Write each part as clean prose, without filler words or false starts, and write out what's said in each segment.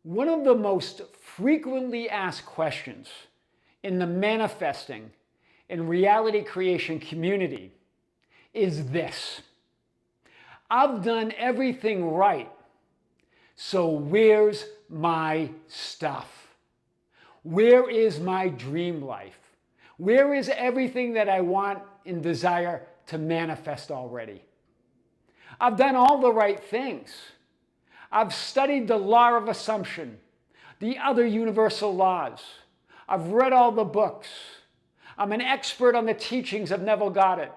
One of the most frequently asked questions in the manifesting and reality creation community is this: I've done everything right, so where's my stuff? Where is my dream life? Where is everything that I want and desire to manifest already? I've done all the right things. I've studied the law of assumption, the other universal laws. I've read all the books. I'm an expert on the teachings of Neville Goddard.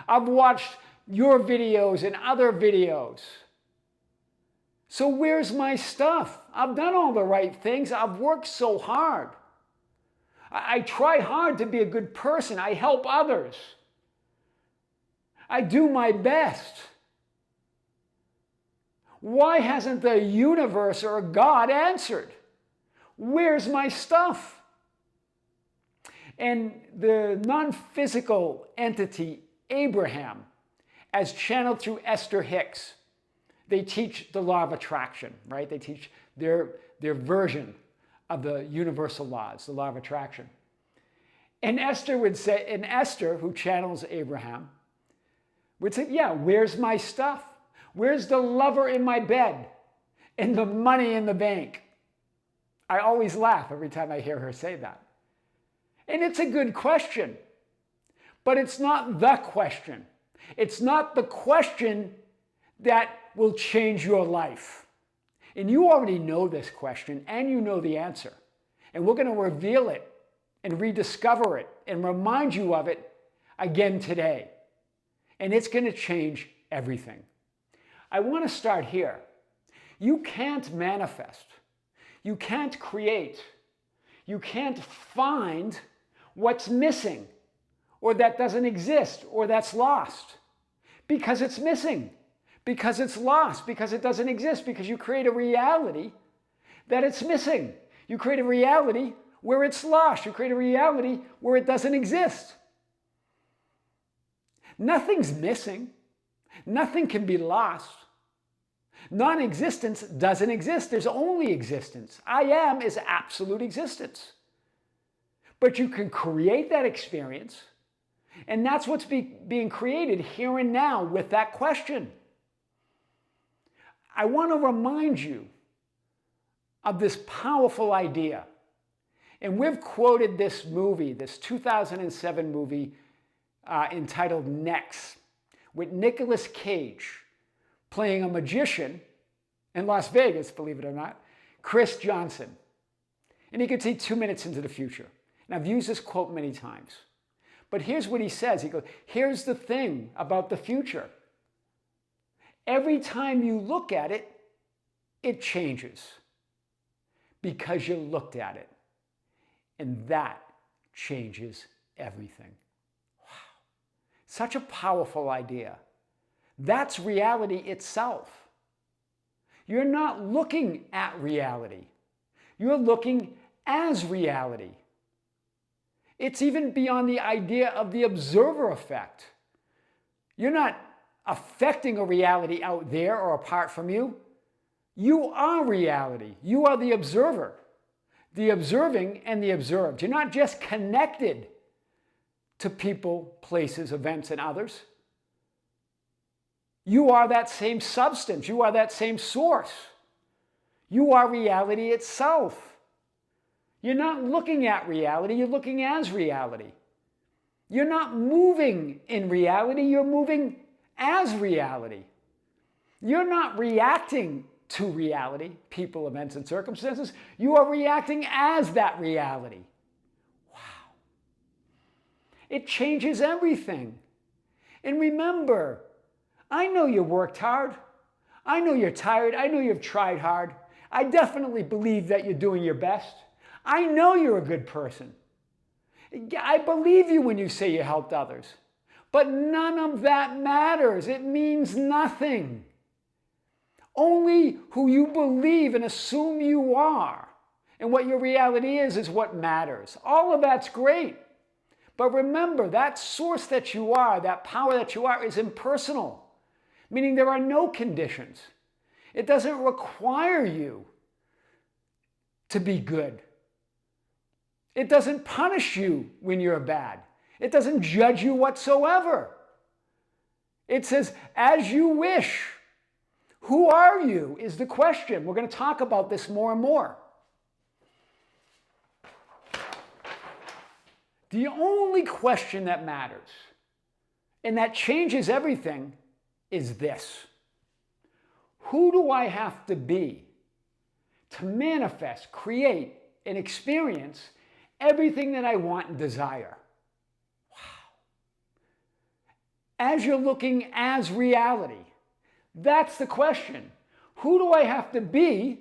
I've watched your videos and other videos. So where's my stuff? I've done all the right things. I've worked so hard. I try hard to be a good person. I help others. I do my best. Why hasn't the universe or God answered? Where's my stuff? And the non-physical entity Abraham, as channeled through Esther Hicks, they teach the law of attraction, right? They teach their version of the universal laws, the law of attraction. And Esther would say, and Esther, who channels Abraham, would say, yeah, where's my stuff? Where's the lover in my bed and the money in the bank? I always laugh every time I hear her say that. And it's a good question, but it's not the question. It's not the question that will change your life. And you already know this question and you know the answer. And we're going to reveal it and rediscover it and remind you of it again today. And it's going to change everything. I want to start here. You can't manifest. You can't create. You can't find what's missing or that doesn't exist or that's lost because it's missing, because it's lost, because it doesn't exist, because you create a reality that it's missing. You create a reality where it's lost. You create a reality where it doesn't exist. Nothing's missing. Nothing can be lost. Non-existence doesn't exist. There's only existence. I am is absolute existence. But you can create that experience, and that's what's being created here and now with that question. I want to remind you of this powerful idea. And we've quoted this movie, this 2007 movie entitled Next, with Nicolas Cage playing a magician in Las Vegas, believe it or not, Chris Johnson. And he could see 2 minutes into the future. And I've used this quote many times. But here's what he says. He goes, here's the thing about the future. Every time you look at it, it changes because you looked at it. And that changes everything. Wow. Such a powerful idea. That's reality itself. You're not looking at reality. You're looking as reality. It's even beyond the idea of the observer effect. You're not affecting a reality out there or apart from you. You are reality. You are the observer, the observing and the observed. You're not just connected to people, places, events, and others. You are that same substance. You are that same source. You are reality itself. You're not looking at reality, you're looking as reality. You're not moving in reality, you're moving as reality. You're not reacting to reality, people, events, and circumstances. You are reacting as that reality. Wow. It changes everything. And remember, I know you worked hard. I know you're tired. I know you've tried hard. I definitely believe that you're doing your best. I know you're a good person. I believe you when you say you helped others. But none of that matters. It means nothing. Only who you believe and assume you are and what your reality is what matters. All of that's great. But remember, that source that you are, that power that you are, is impersonal. Meaning there are no conditions. It doesn't require you to be good. It doesn't punish you when you're bad. It doesn't judge you whatsoever. It says, as you wish. Who are you is the question. We're going to talk about this more and more. The only question that matters, and that changes everything, is this. Who do I have to be to manifest, create, and experience everything that I want and desire? Wow. As you're looking as reality, that's the question. Who do I have to be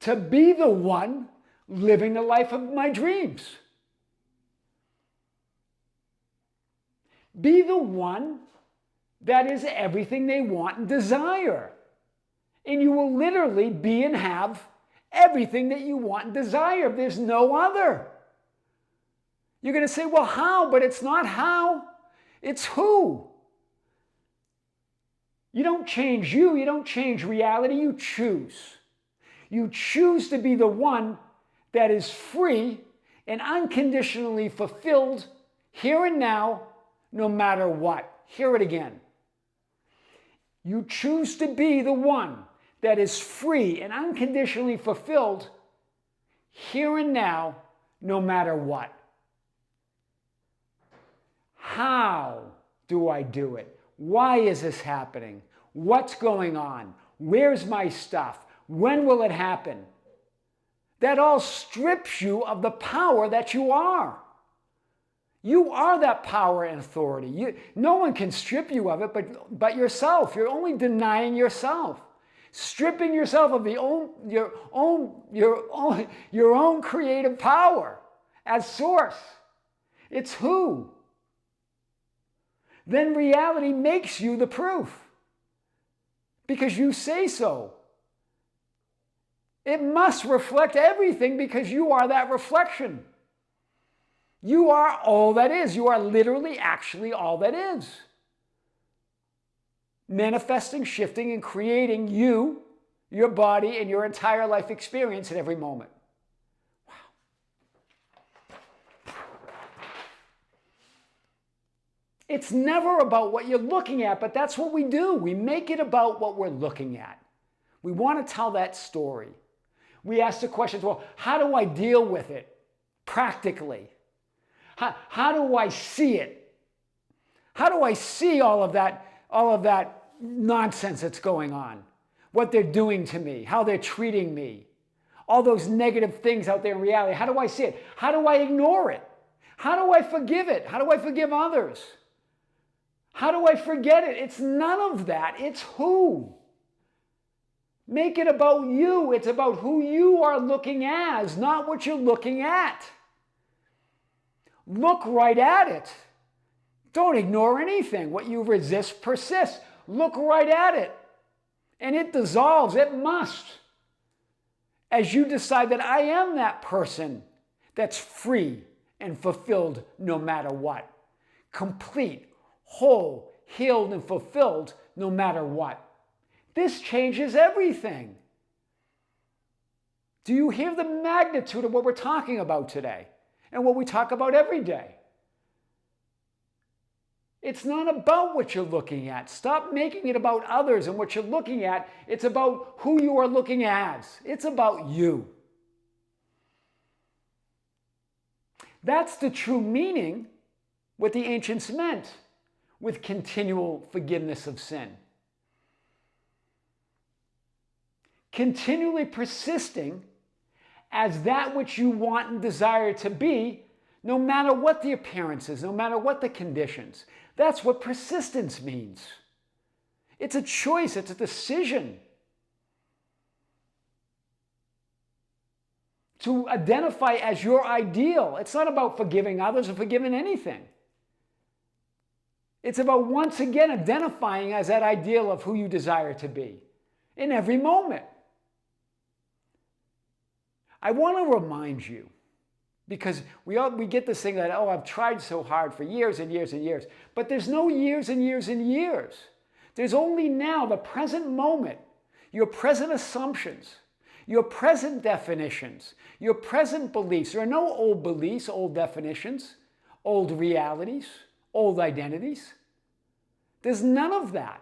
the one living the life of my dreams? Be the one that is everything they want and desire. And you will literally be and have everything that you want and desire. There's no other. You're going to say, well, how? But it's not how. It's who. You don't change you. You don't change reality. You choose. You choose to be the one that is free and unconditionally fulfilled here and now, no matter what. Hear it again. You choose to be the one that is free and unconditionally fulfilled here and now, no matter what. How do I do it? Why is this happening? What's going on? Where's my stuff? When will it happen? That all strips you of the power that you are. You are that power and authority. No one can strip you of it but yourself. You're only denying yourself. Stripping yourself of your own creative power as source. It's who. Then reality makes you the proof. Because you say so. It must reflect everything because you are that reflection. You are all that is. You are literally, actually all that is. Manifesting, shifting, and creating you, your body, and your entire life experience at every moment. Wow. It's never about what you're looking at, but that's what we do. We make it about what we're looking at. We want to tell that story. We ask the questions, well, how do I deal with it practically? How do I see it? How do I see all of that nonsense that's going on? What they're doing to me, how they're treating me, all those negative things out there in reality. How do I see it? How do I ignore it? How do I forgive it? How do I forgive others? How do I forget it? It's none of that. It's who. Make it about you. It's about who you are looking as, not what you're looking at. Look right at it. Don't ignore anything. What you resist persists. Look right at it. And it dissolves. It must. As you decide that I am that person that's free and fulfilled no matter what. Complete, whole, healed, and fulfilled no matter what. This changes everything. Do you hear the magnitude of what we're talking about today? And what we talk about every day. It's not about what you're looking at. Stop making it about others and what you're looking at. It's about who you are looking as. It's about you. That's the true meaning, what the ancients meant with continual forgiveness of sin. Continually persisting as that which you want and desire to be, no matter what the appearances, no matter what the conditions. That's what persistence means. It's a choice, it's a decision to identify as your ideal. It's not about forgiving others or forgiving anything. It's about once again identifying as that ideal of who you desire to be in every moment. I want to remind you, because we get this thing that, oh, I've tried so hard for years and years and years. But there's no years and years and years. There's only now, the present moment, your present assumptions, your present definitions, your present beliefs. There are no old beliefs, old definitions, old realities, old identities. There's none of that.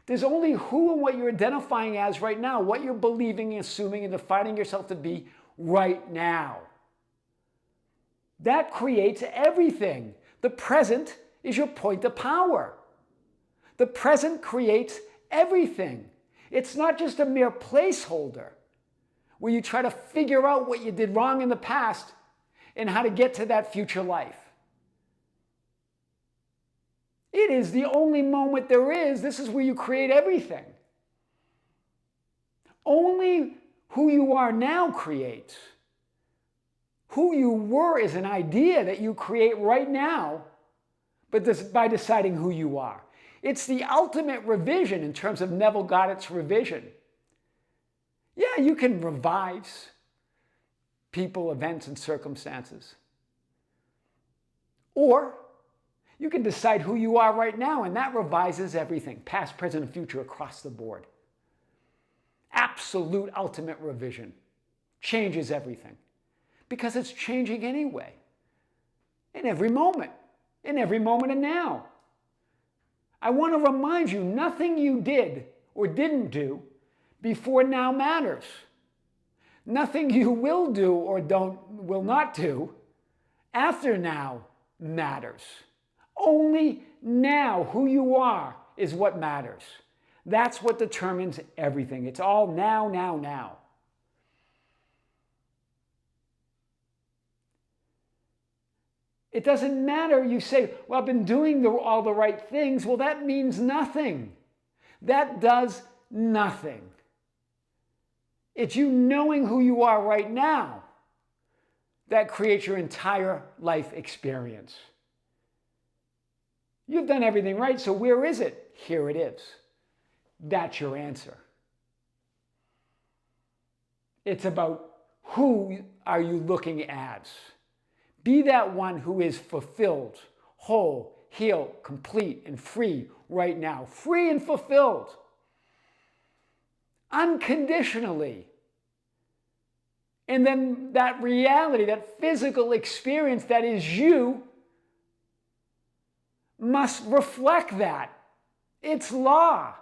There's only who and what you're identifying as right now, what you're believing, assuming, and defining yourself to be right now. That creates everything. The present is your point of power. The present creates everything. It's not just a mere placeholder where you try to figure out what you did wrong in the past and how to get to that future life. It is the only moment there is. This is where you create everything. Only who you are now creates. Who you were is an idea that you create right now, but by deciding who you are. It's the ultimate revision in terms of Neville Goddard's revision. Yeah, you can revise people, events, and circumstances. Or you can decide who you are right now, and that revises everything, past, present, and future across the board. Absolute ultimate revision. Changes everything. Because it's changing anyway. In every moment. In every moment and now. I want to remind you, nothing you did or didn't do before now matters. Nothing you will do or will not do after now matters. Only now, who you are, is what matters. That's what determines everything. It's all now, now, now. It doesn't matter. You say, well, I've been doing all the right things. Well, that means nothing. That does nothing. It's you knowing who you are right now that creates your entire life experience. You've done everything right, so where is it? Here it is. That's your answer. It's about who are you looking at. Be that one who is fulfilled, whole, healed, complete, and free right now. Free and fulfilled. Unconditionally. And then that reality, that physical experience that is you, must reflect that. It's law.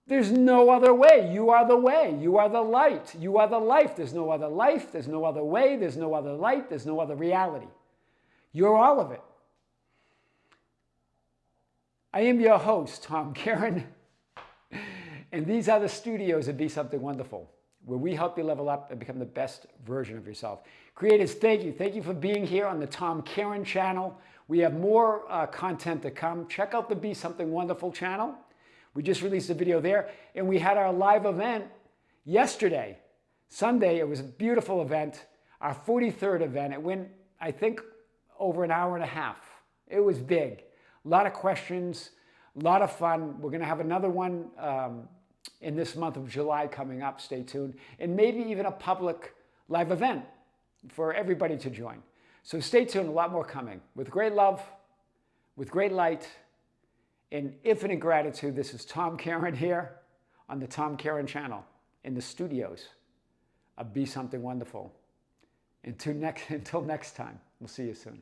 There's no other way. You are the way. You are the light. You are the life. There's no other life. There's no other way. There's no other light. There's no other reality. You're all of it. I am your host, Tom Kearin, and these are the studios of Be Something Wonderful, where we help you level up and become the best version of yourself. Creators, thank you. Thank you for being here on the Tom Kearin channel. We have more content to come. Check out the Be Something Wonderful channel. We just released a video there, and we had our live event yesterday, Sunday. It was a beautiful event, our 43rd event. It went, I think, over an hour and a half. It was big. A lot of questions, a lot of fun. We're going to have another one in this month of July coming up. Stay tuned. And maybe even a public live event for everybody to join. So stay tuned. A lot more coming. With great love, with great light, in infinite gratitude, this is Tom Kearin here on the Tom Kearin channel in the studios of Be Something Wonderful. Until next time, we'll see you soon.